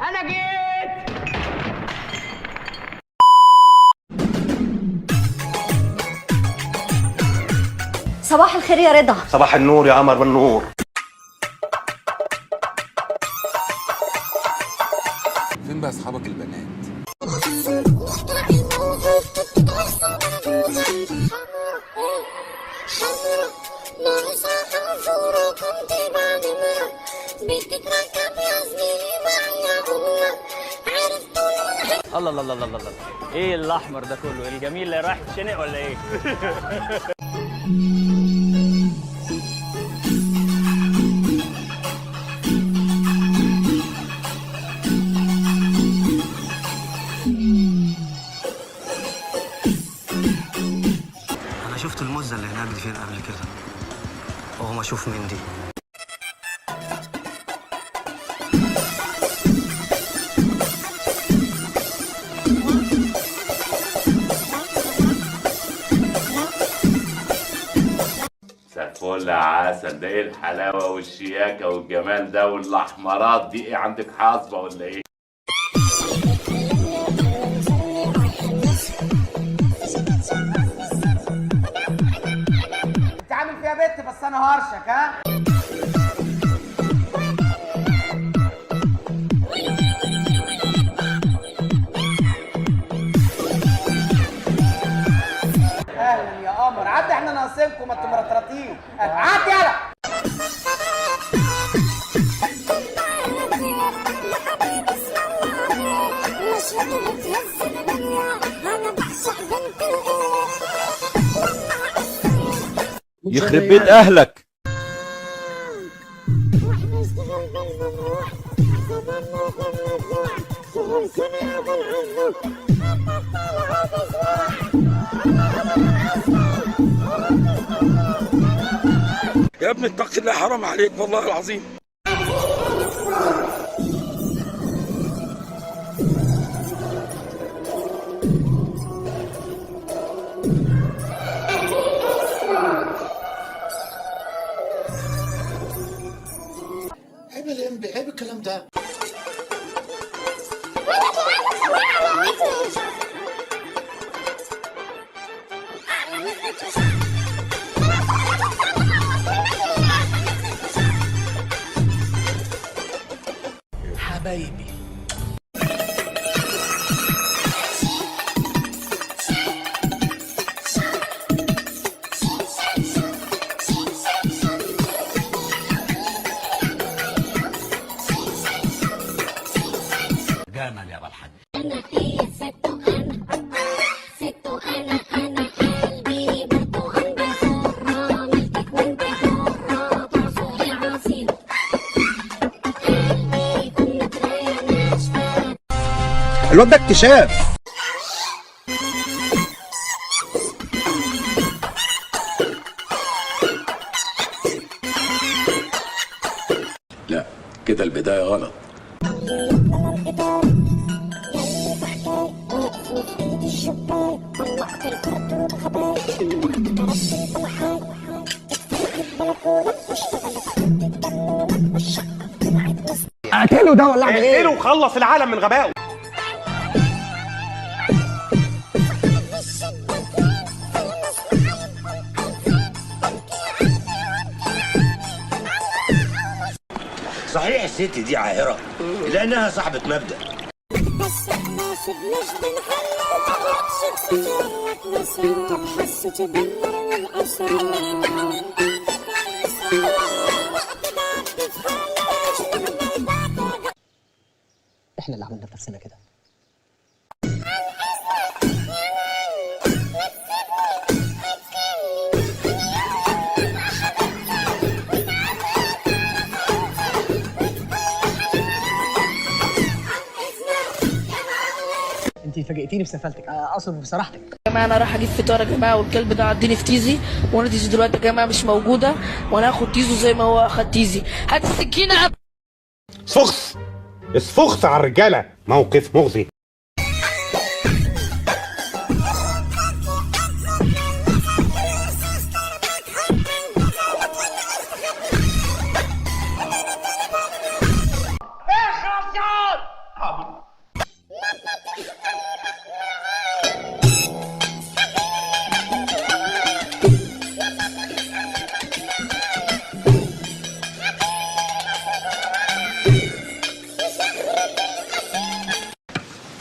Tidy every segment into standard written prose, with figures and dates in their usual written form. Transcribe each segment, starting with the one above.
انا جيت. صباح الخير يا رضا. صباح النور يا قمر بالنور. فين بقى اصحابك البنات؟ الله الله الله الله الله، ايه الاحمر ده كله؟ الجميل اللي رايح يتشنق ولا ايه؟ انا شفت المزه اللي هناك دي فين قبل كده، وهو ما اشوف مين دي. فل عسل، ده ايه الحلاوه والشياكه والجمال ده والاحمرات دي؟ ايه عندك حاصبه ولا ايه؟ انت عامل فيها بنت بس انا هرشك. ها اهلا يا قمر، عدي احنا ناقصينكم، ما انتوا مرطرطين. عدي يلا. يخرب بيت اهلك. يا ابني اتق الله، حرام عليك والله العظيم. عيب الانبي، عيب الكلام ده. حبايبي جمل يا بالحاج. انا هي ست انا قلبي برتقال بحرة ملكك وانت حرة بعصري عصير قلبي كنت ناشفة. الواد ده اكتشاف. لا كده البدايه غلط. اقتله ده ولا اعمل ايه؟ اقتله وخلص العالم من غبائه. صحيح الست دي عاهرة لأنها صاحبة مبدأ. بس مش بنحل شخصيتك مسار حس تدمر والأسرار احنا اللي عملنا بنفسنا كده. انت فاجئتيني بسفالتك، اقصد بصراحتك. يا جماعه انا رايح اجيب فطار يا جماعه، والكلب ده عديني في تيزي، وانا تيزي دلوقتي يا جماعه مش موجوده، وانا هاخد تيزو زي ما هو اخد تيزي. هات السكينه. اسفخس اسفخس على الرجاله، موقف مغزي.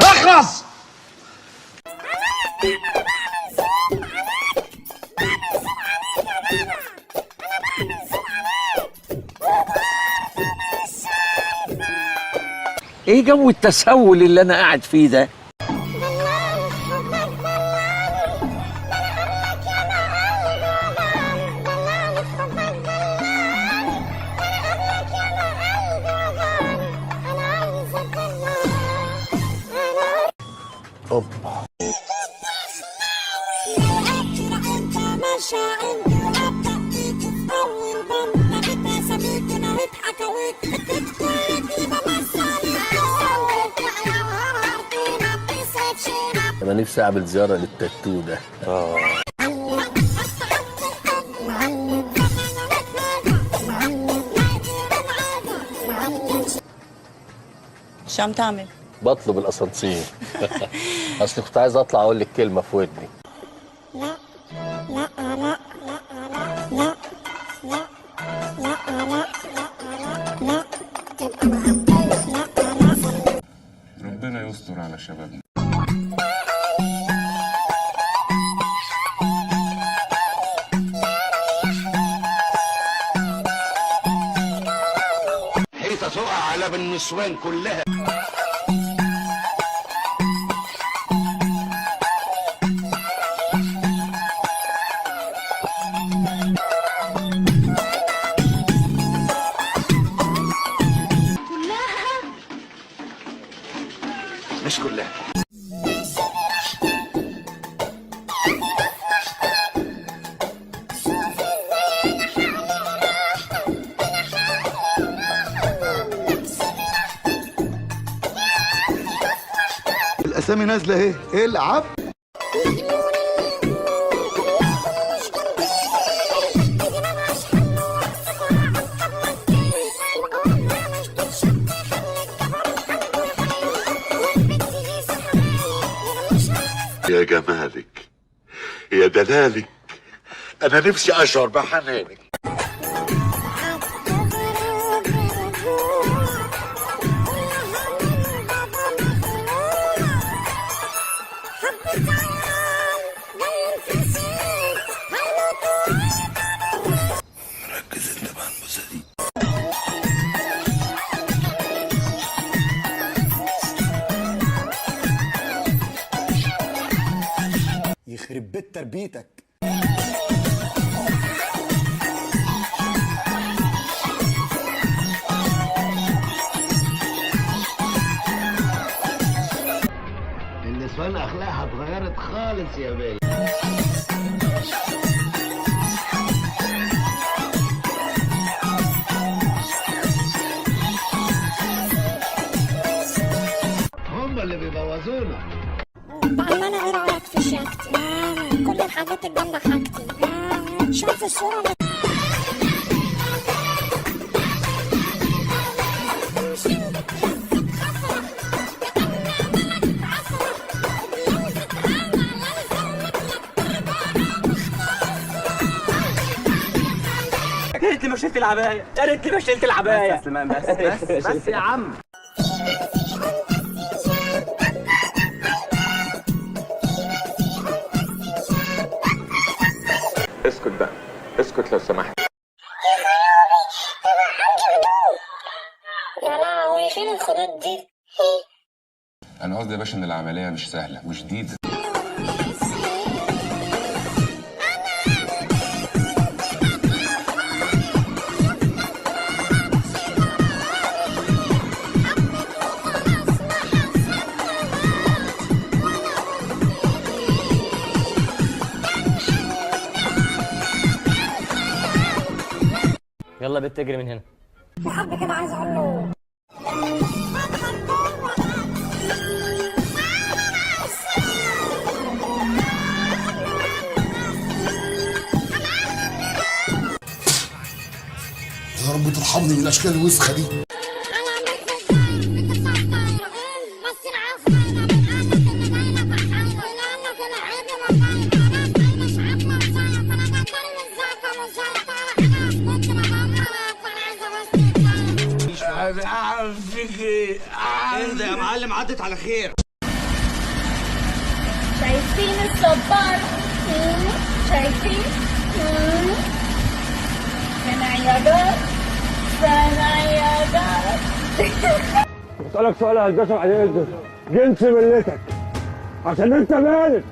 اخلص. ايه جو التسول اللي انا قاعد فيه ده؟ اوبا انا نفسي اعمل زياره للتاتو ده. شو عم تعمل؟ بطلب الاسانسير. اصل كنت عايز اطلع اقول لك كلمه في ودني. ربنا يستر على شبابنا. حيطه تقع على بالنسوان كلها. مش كلها. الاسامي نازله اهي. العب. يا جمالك يا دلالك، انا نفسي اشعر بحنانك. ركز انت مع الموزة دي. يخرب بيت تربيتك. النسوان اخلاقها اتغيرت خالص يا بيه. هم اللي بيبوظونا. بقى انا ايه رايك في شياكتي؟ كل الحاجات الجامده حاجتي. شوف الصوره يا ريتني ما شلت العبايه، يا ريتني ما شلت العبايه. بس سلمان، بس يا عم. اسكت بقى، اسكت لو سمحت. يا لهوي فين الخدود دي؟ انا قصدي يا باشا ان العمليه مش سهله وشديده. يلا بنت تجري من هنا. في حد كده عايز اقول له يا رب ترحمني من الاشكال الوسخه دي. اعمل فيك ايه؟ اهدى يا معلم، عدت على خير. شايفين الصبار؟ شايفين؟ سنعيادات سنعيادات. بسألك سؤال هتجسم عليه جنس ملتك عشان انت مالك.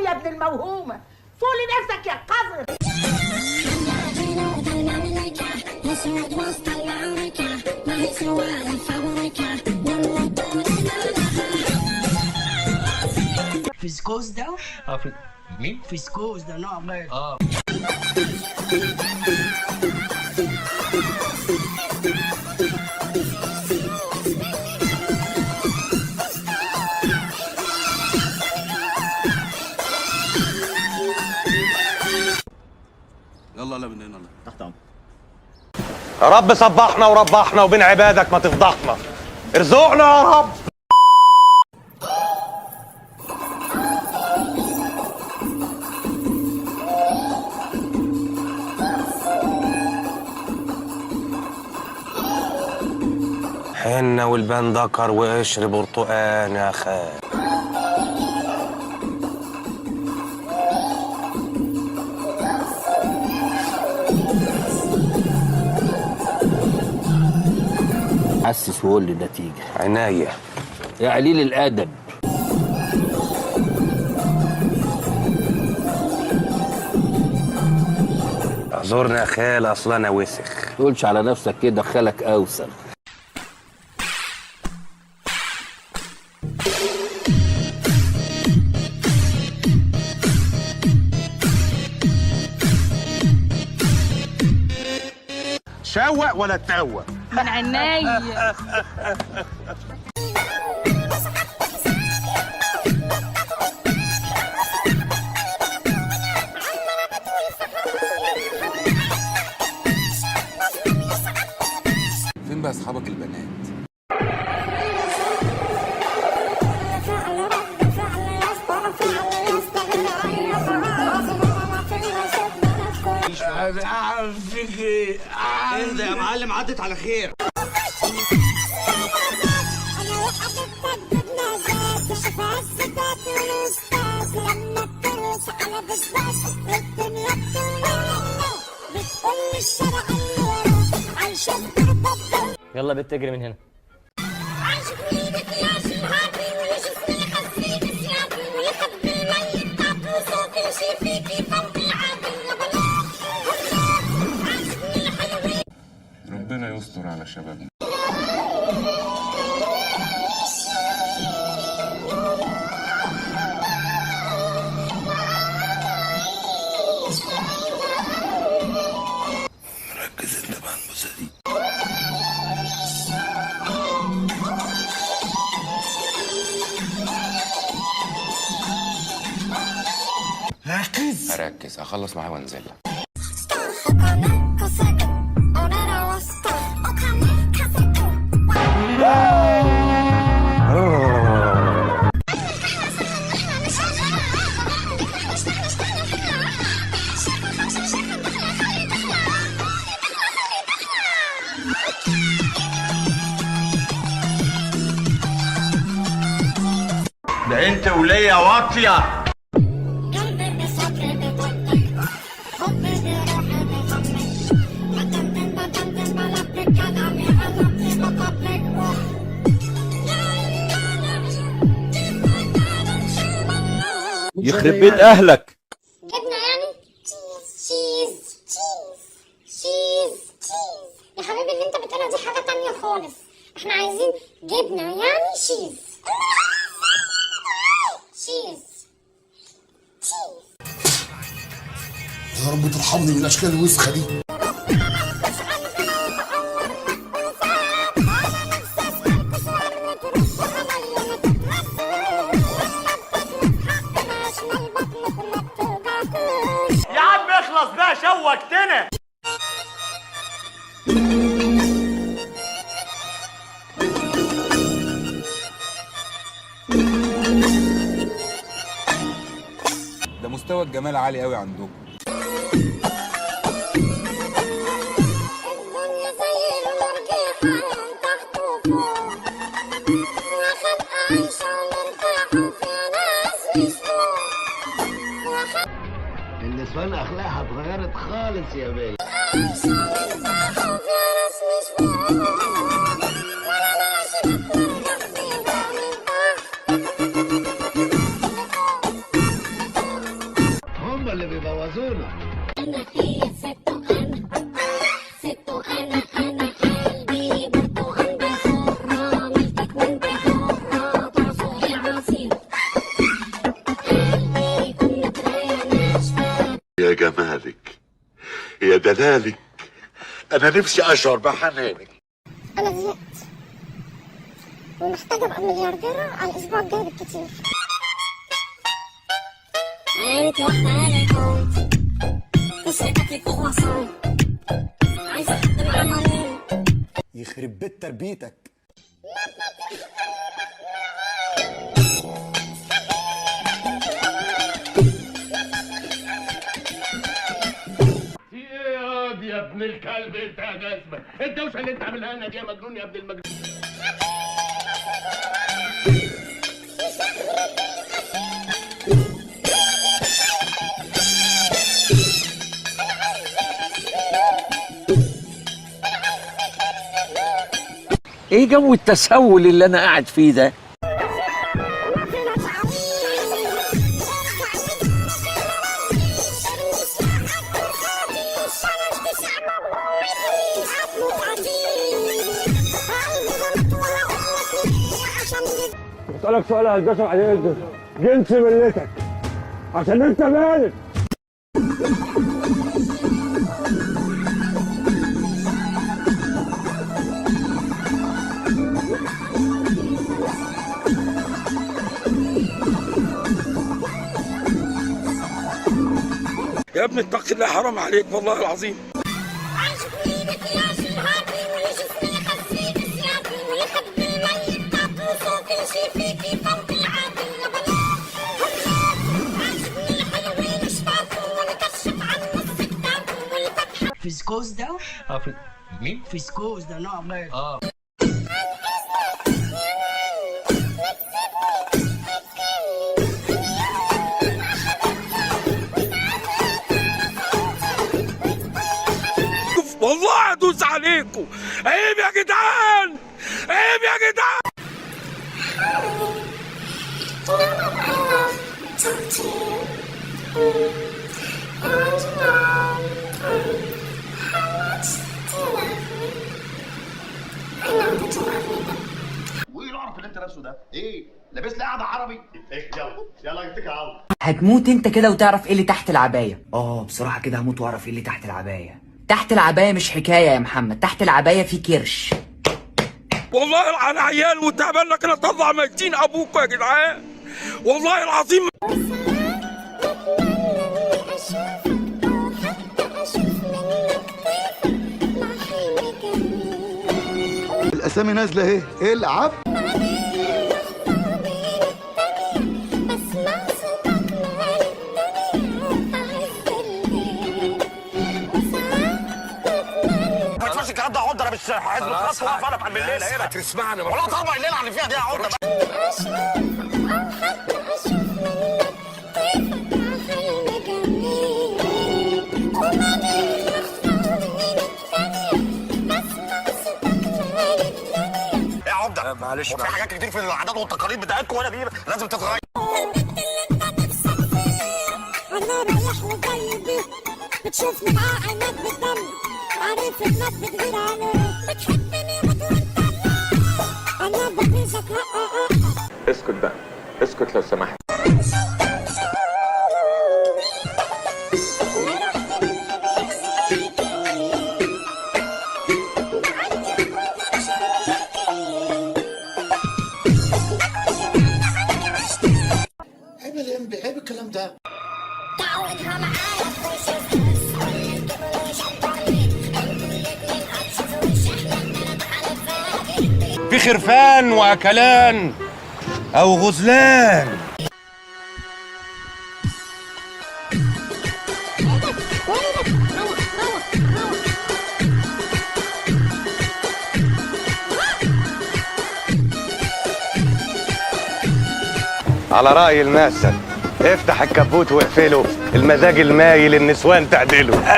يا ابن الموهومة، فوق لنفسك يا قذر. فيسكوز ده؟ مين؟ فيسكوز ده نوع غير. يلا لا من هنا. تحت امرك. يا رب صبحنا وربحنا وبين عبادك ما تفضحنا، ارزقنا يا رب. حنة والبان ذكر وقشر برتقان يا خال. حسس وقول لي النتيجة. عناية يا قليل الأدب. اعذرني يا خال، اصل انا وسخ. تقولش على نفسك كده، خالك أوسخ. شوق ولا تسوق من عينيا. فين بقى اصحابك البنات؟ اعمل فيك ايه؟ اهدى يا معلم، عدت على خير. يلا بنت تجري من هنا. ربنا يستر على شبابنا. ركز انت مع الموزة دي. ركز. اركز اخلص معاه وانزل. ده انت وليا واطية. يخرب بيت أهلك. جبنة يعني؟ تشيز يا حبيبي، اللي انت بتقولها دي حاجة تانية خالص. احنا عايزين جبنة يعني شيز. تشيز يا رب ترحمني من الاشكال الوسخه دي. يا عم اخلص بقى شوقتنا. ده مستوى الجمال عالي قوي عندكم. النسوان اخلاقها اتغيرت خالص يا بيه. هم اللي بيبوظونا. انا هي ست انا قلبي برتقال بحرة ملكك وانت حرة تعصري عصير قلبي كنت ناشفة. يا جمالك يا دلالك، انا نفسي اشعر بحنانك. انا زهقت ومحتاجة ابقى مليارديرة على الاسبوع الجاي بالكتير. عينك واحدة على كونت تسرقك في الوصال عايزة حد العملين يخرب بيت تربيتك. يا ابن الكلب انت يا جزمه، الدوشه اللي انت عاملها لنا دي يا مجنون يا ابن المجنون. ايه جو التسول اللي انا قاعد فيه ده؟ اسالك سؤال هلبسك عليه جنس ملتك عشان انت مالك. يا ابني اتق الله حرام عليك والله العظيم. فيسكوز ده؟ مين؟ فيسكوز ده نوع من والله ادوس عليكم. عيب يا جدعان، عيب يا جدعان. وايه القرف اللي انت لابسه ده؟ ايه؟ لابس لي قعده عربي؟ يلا اتكل على الله. هتموت انت كده وتعرف ايه اللي تحت العباية. بصراحة كده هموت واعرف ايه اللي تحت العباية. تحت العباية مش حكاية يا محمد، تحت العباية في كرش. والله انا عيال وتعبان لك انا طلع ميتين ابوكوا يا جدعان والله العظيم. الاسامي نازله اهي. ايه العب؟ ما تسمعش الكلام ده يا عمده. انا مش حاسس بالخط واقف انا على الليله هنا. هتسمعني والله طبعا الليله اللي فيها دي يا عمده. يا عمده معلش في حاجات كتير في العادات والتقاليد بتاعتكم وانا دي لازم تتغير. انا رايح وجاي بتشوفني مع عينك بالدم عارف انك بتغير عليك بتحبني وتقول انا بغيظك. اسكت بقى، اسكت لو سمحت. الكلام ده؟ تعودها معايا في خرفان واكلان او غزلان. على رأي المثل افتح الكبوت واقفله، المزاج المايل النسوان تعدله.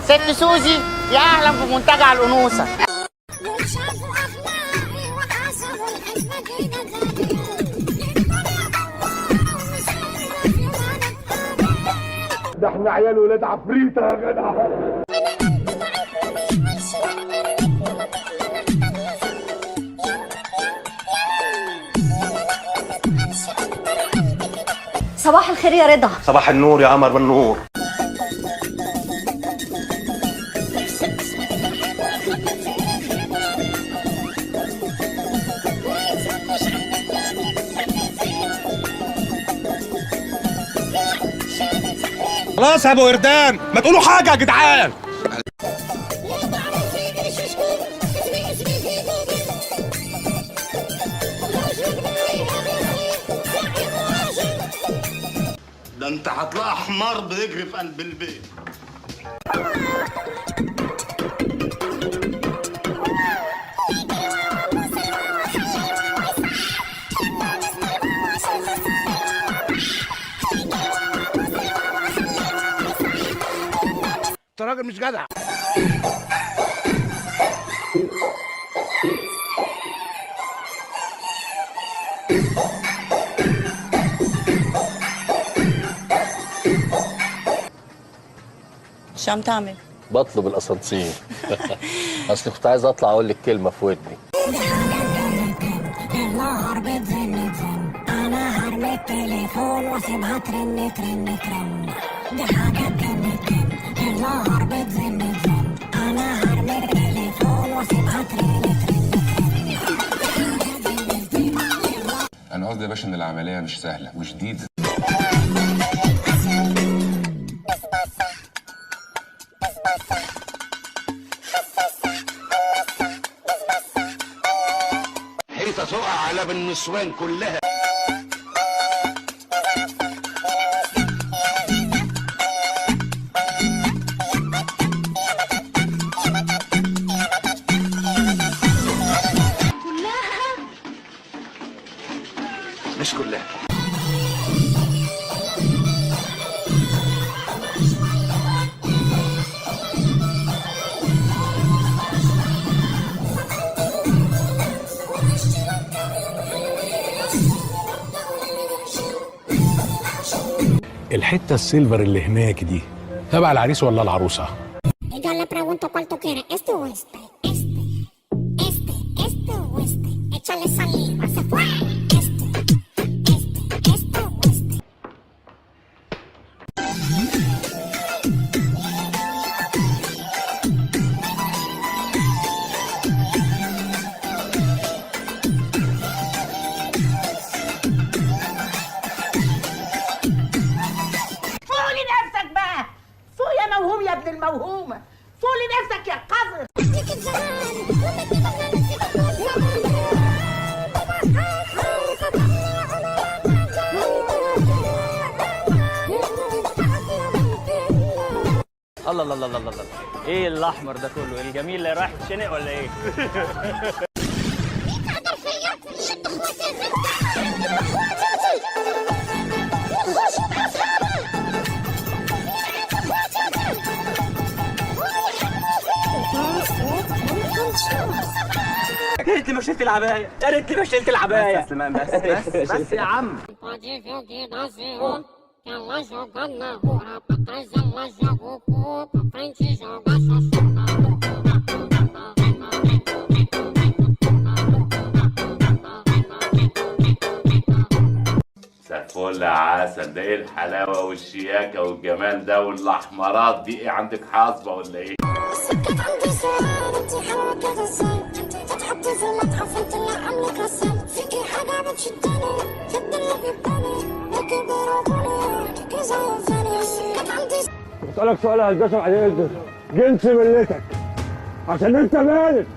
ست سوزي يا اهلا في منتجع الانوثه. ده احنا عيال ولاد عفريته يا جدع. صباح الخير يا رضا. صباح النور يا قمر بالنور. خلاص يا ابو وردان ما تقولوا حاجه يا جدعان. ده انت هتلاقي حمار بيجري في قلب البيت. انت راجل مش جدع. شو عم تعمل؟ بطلب الاسانسير. اصل كنت عايز اطلع اقول لك كلمه في ودني. النهار بتزن انا هرمي التليفون واسيبها ترن ترن ترن. دي حاجه تجن تجن. النهار بتزن انا هرمي التليفون واسيبها ترن ترن ترن. انا قصدي يا باشا ان العمليه مش سهله وشديده. حيطه تقع على بالنسوان كلها. مش كلها. الحته السيلفر اللي هناك دي تبع العريس ولا العروسه؟ Yo le pregunto cuál tú quieres, este o este, este o este. Échale saliva, se fue. Este o este. فوق لنفسك بقى، فوق يا موهوم يا ابن الموهومه، فوق لنفسك يا قذر. الله الله الله الله الله. ايه الاحمر ده كله؟ الجميل اللي رايح يتشنق ولا ايه؟ يا ريتني ما شلت العبايه، يا ريتني ما شلت العبايه. بس سليمان بس يا عم. Ela jogando na rua, pra trás ela joga o cu, pra frente joga a xoxota. مساء الفل يا عسل، ده ايه الحلاوه والشياكه والجمال ده والاحمرات دي؟ ايه عندك حاصبه ولا ايه؟ سكت عندي سؤال، انت حلوة كده ازاي؟ انت تتحطي في المتحف، انت اللي عاملك رسام. فيكي حاجة بتشدني، جد اللي بيباني، لكن بيربوني عينيكي زي الفاني. سكت عندي بسألك سؤال هلبسه عليك، جنس ملتك عشان انت مالك.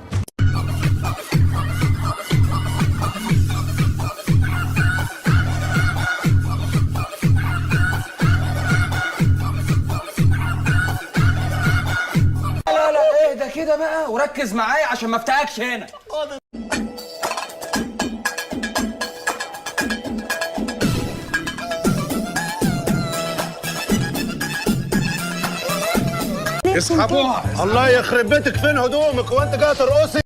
لا ايه ده كده بقى، وركز معايا عشان ما افتحكش هنا. اسحبوها. الله يخرب بيتك، فين هدومك وانت جاي ترقصي؟